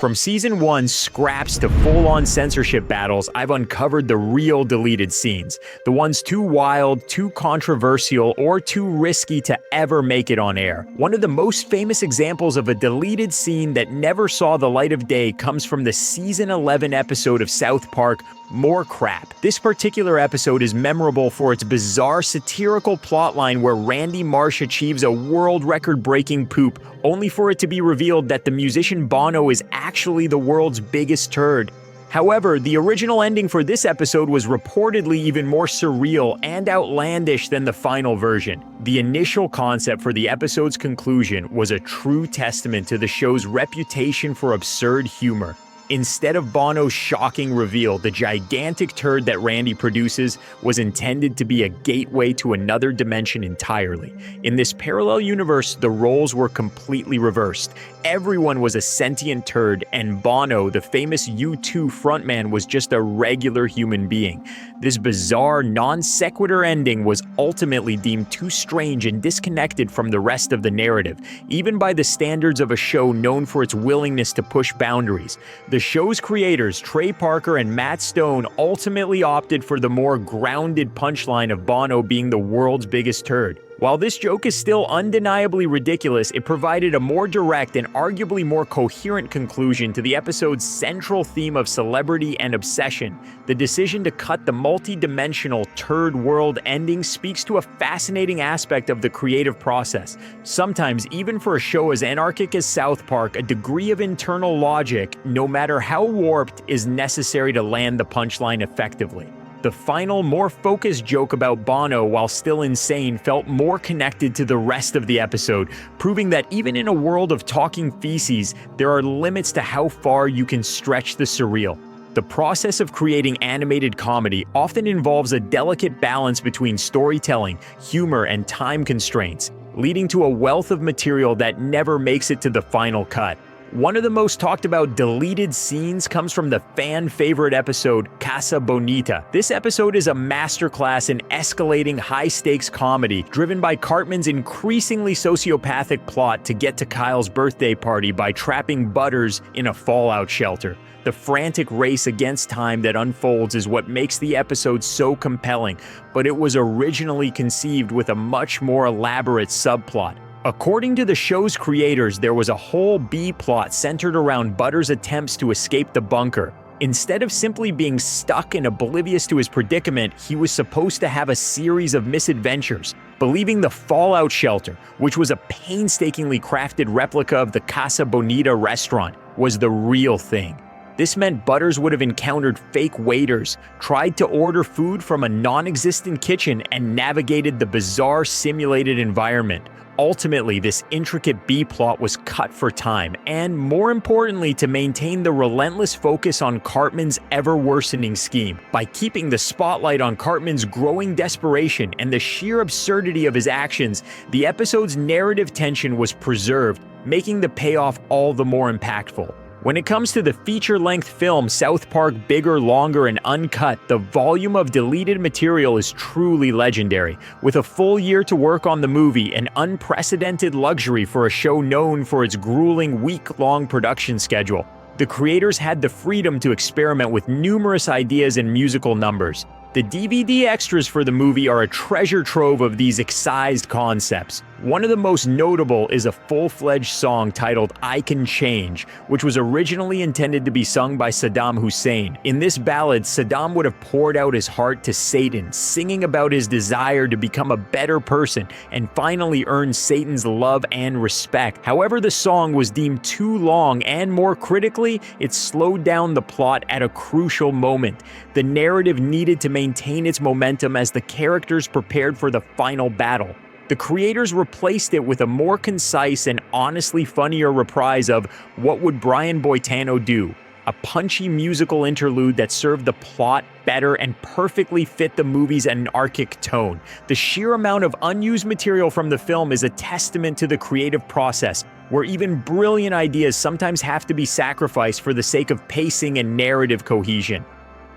From Season 1 scraps to full-on censorship battles, I've uncovered the real deleted scenes. The ones too wild, too controversial, or too risky to ever make it on air. One of the most famous examples of a deleted scene that never saw the light of day comes from the Season 11 episode of South Park, More Crap. This particular episode is memorable for its bizarre satirical plotline where Randy Marsh achieves a world record-breaking poop, only for it to be revealed that the musician Bono is actually the world's biggest turd. However, the original ending for this episode was reportedly even more surreal and outlandish than the final version. The initial concept for the episode's conclusion was a true testament to the show's reputation for absurd humor. Instead of Bono's shocking reveal, the gigantic turd that Randy produces was intended to be a gateway to another dimension entirely. In this parallel universe, the roles were completely reversed. Everyone was a sentient turd, and Bono, the famous U2 frontman, was just a regular human being. This bizarre, non-sequitur ending was ultimately deemed too strange and disconnected from the rest of the narrative, even by the standards of a show known for its willingness to push boundaries. The show's creators, Trey Parker and Matt Stone, ultimately opted for the more grounded punchline of Bono being the world's biggest turd. While this joke is still undeniably ridiculous, it provided a more direct and arguably more coherent conclusion to the episode's central theme of celebrity and obsession. The decision to cut the multi-dimensional turd world ending speaks to a fascinating aspect of the creative process. Sometimes, even for a show as anarchic as South Park, a degree of internal logic, no matter how warped, is necessary to land the punchline effectively. The final, more focused joke about Bono, while still insane, felt more connected to the rest of the episode, proving that even in a world of talking feces, there are limits to how far you can stretch the surreal. The process of creating animated comedy often involves a delicate balance between storytelling, humor, and time constraints, leading to a wealth of material that never makes it to the final cut. One of the most talked about deleted scenes comes from the fan-favorite episode, Casa Bonita. This episode is a masterclass in escalating high-stakes comedy, driven by Cartman's increasingly sociopathic plot to get to Kyle's birthday party by trapping Butters in a fallout shelter. The frantic race against time that unfolds is what makes the episode so compelling, but it was originally conceived with a much more elaborate subplot. According to the show's creators, there was a whole B-plot centered around Butters' attempts to escape the bunker. Instead of simply being stuck and oblivious to his predicament, he was supposed to have a series of misadventures. Believing the fallout shelter, which was a painstakingly crafted replica of the Casa Bonita restaurant, was the real thing. This meant Butters would have encountered fake waiters, tried to order food from a non-existent kitchen, and navigated the bizarre simulated environment. Ultimately, this intricate B-plot was cut for time, and more importantly, to maintain the relentless focus on Cartman's ever-worsening scheme. By keeping the spotlight on Cartman's growing desperation and the sheer absurdity of his actions, the episode's narrative tension was preserved, making the payoff all the more impactful. When it comes to the feature-length film South Park Bigger, Longer, and Uncut, the volume of deleted material is truly legendary. With a full year to work on the movie, an unprecedented luxury for a show known for its grueling week-long production schedule, the creators had the freedom to experiment with numerous ideas and musical numbers. The DVD extras for the movie are a treasure trove of these excised concepts. One of the most notable is a full-fledged song titled I Can Change, which was originally intended to be sung by Saddam Hussein. In this ballad, Saddam would have poured out his heart to Satan, singing about his desire to become a better person and finally earn Satan's love and respect. However, the song was deemed too long, and more critically, it slowed down the plot at a crucial moment. The narrative needed to maintain its momentum as the characters prepared for the final battle. The creators replaced it with a more concise and honestly funnier reprise of What Would Brian Boitano Do?, a punchy musical interlude that served the plot better and perfectly fit the movie's anarchic tone. The sheer amount of unused material from the film is a testament to the creative process, where even brilliant ideas sometimes have to be sacrificed for the sake of pacing and narrative cohesion.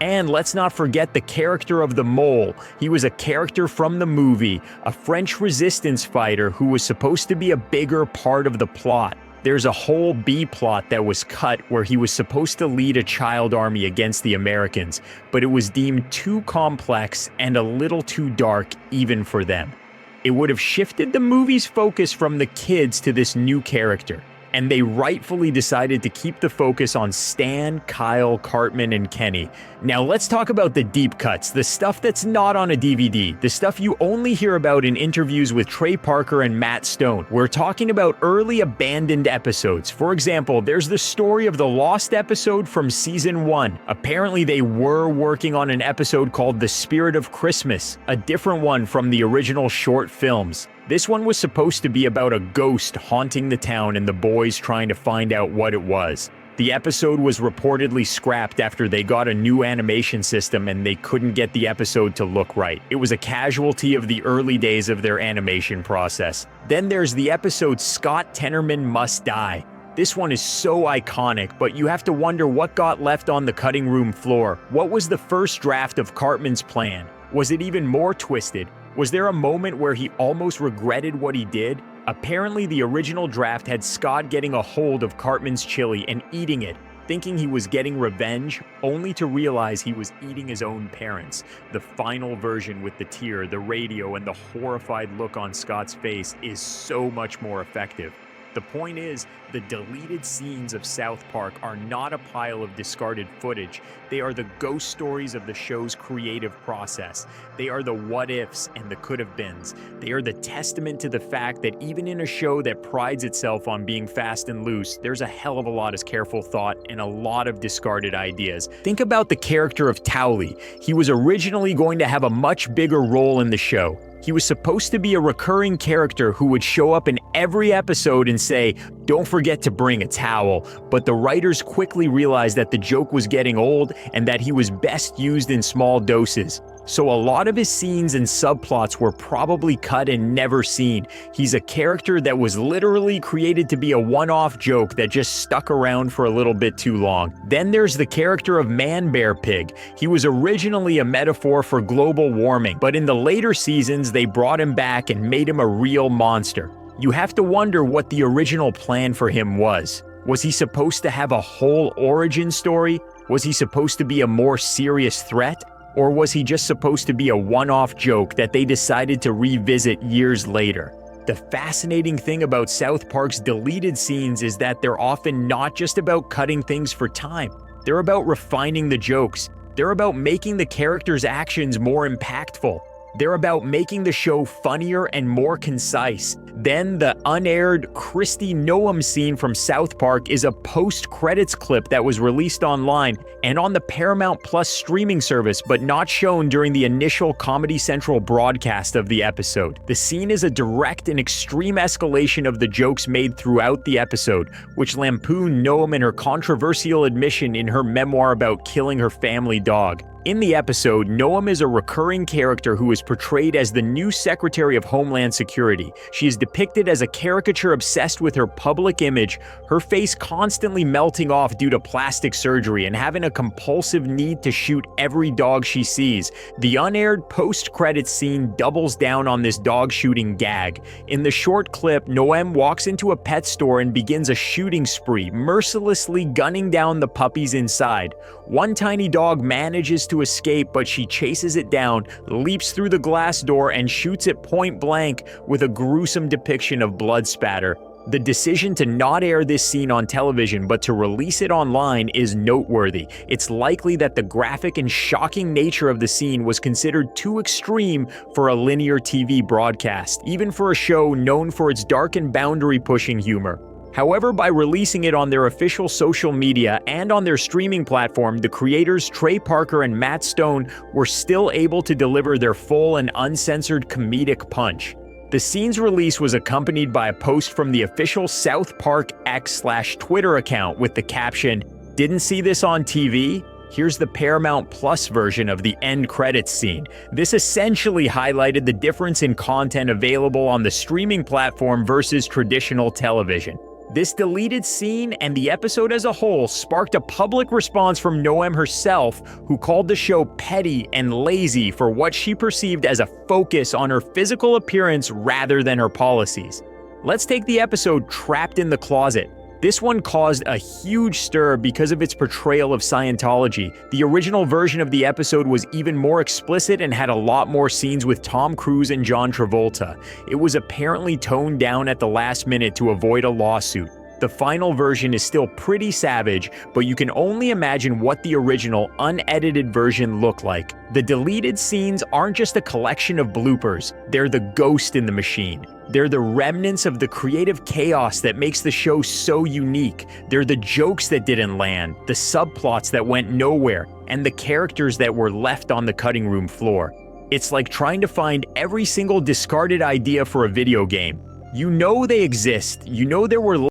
And let's not forget the character of the Mole. He was a character from the movie, a French resistance fighter who was supposed to be a bigger part of the plot. There's a whole B plot that was cut where he was supposed to lead a child army against the Americans, but it was deemed too complex and a little too dark even for them. It would have shifted the movie's focus from the kids to this new character, and they rightfully decided to keep the focus on Stan, Kyle, Cartman, and Kenny. Now let's talk about the deep cuts, the stuff that's not on a DVD, the stuff you only hear about in interviews with Trey Parker and Matt Stone. We're talking about early abandoned episodes. For example, there's the story of the lost episode from season 1. Apparently they were working on an episode called The Spirit of Christmas, a different one from the original short films. This one was supposed to be about a ghost haunting the town and the boys trying to find out what it was. The episode was reportedly scrapped after they got a new animation system and they couldn't get the episode to look right. It was a casualty of the early days of their animation process. Then there's the episode Scott Tenorman Must Die. This one is so iconic, but you have to wonder what got left on the cutting room floor. What was the first draft of Cartman's plan? Was it even more twisted? Was there a moment where he almost regretted what he did? Apparently, the original draft had Scott getting a hold of Cartman's chili and eating it, thinking he was getting revenge, only to realize he was eating his own parents. The final version with the tear, the radio, and the horrified look on Scott's face is so much more effective. The point is, the deleted scenes of South Park are not a pile of discarded footage. They are the ghost stories of the show's creative process. They are the what-ifs and the could-have-beens. They are the testament to the fact that even in a show that prides itself on being fast and loose, there's a hell of a lot of careful thought and a lot of discarded ideas. Think about the character of Towley. He was originally going to have a much bigger role in the show. He was supposed to be a recurring character who would show up in every episode and say, "Don't forget to bring a towel." But the writers quickly realized that the joke was getting old and that he was best used in small doses. So a lot of his scenes and subplots were probably cut and never seen. He's a character that was literally created to be a one-off joke that just stuck around for a little bit too long. Then there's the character of Man Bear Pig. He was originally a metaphor for global warming, but in the later seasons they brought him back and made him a real monster. You have to wonder what the original plan for him was. Was he supposed to have a whole origin story? Was he supposed to be a more serious threat? Or was he just supposed to be a one-off joke that they decided to revisit years later? The fascinating thing about South Park's deleted scenes is that they're often not just about cutting things for time. They're about refining the jokes. They're about making the characters' actions more impactful. They're about making the show funnier and more concise. Then the unaired Kristi Noem scene from South Park is a post-credits clip that was released online and on the Paramount Plus streaming service, but not shown during the initial Comedy Central broadcast of the episode. The scene is a direct and extreme escalation of the jokes made throughout the episode, which lampoon Noem and her controversial admission in her memoir about killing her family dog. In the episode, Noem is a recurring character who is portrayed as the new Secretary of Homeland Security. She is depicted as a caricature obsessed with her public image, her face constantly melting off due to plastic surgery and having a compulsive need to shoot every dog she sees. The unaired post-credits scene doubles down on this dog shooting gag. In the short clip, Noem walks into a pet store and begins a shooting spree, mercilessly gunning down the puppies inside. One tiny dog manages to escape, but she chases it down, leaps through the glass door, and shoots it point blank with a gruesome depiction of blood spatter. The decision to not air this scene on television but to release it online is noteworthy. It's likely that the graphic and shocking nature of the scene was considered too extreme for a linear TV broadcast, even for a show known for its dark and boundary-pushing humor. However, by releasing it on their official social media and on their streaming platform, the creators Trey Parker and Matt Stone were still able to deliver their full and uncensored comedic punch. The scene's release was accompanied by a post from the official South Park X/Twitter account with the caption, "Didn't see this on TV? Here's the Paramount Plus version of the end credits scene." This essentially highlighted the difference in content available on the streaming platform versus traditional television. This deleted scene and the episode as a whole sparked a public response from Noem herself, who called the show petty and lazy for what she perceived as a focus on her physical appearance rather than her policies. Let's take the episode Trapped in the Closet. This one caused a huge stir because of its portrayal of Scientology. The original version of the episode was even more explicit and had a lot more scenes with Tom Cruise and John Travolta. It was apparently toned down at the last minute to avoid a lawsuit. The final version is still pretty savage, but you can only imagine what the original, unedited version looked like. The deleted scenes aren't just a collection of bloopers, they're the ghost in the machine. They're the remnants of the creative chaos that makes the show so unique. They're the jokes that didn't land, the subplots that went nowhere, and the characters that were left on the cutting room floor. It's like trying to find every single discarded idea for a video game. You know they exist, you know there were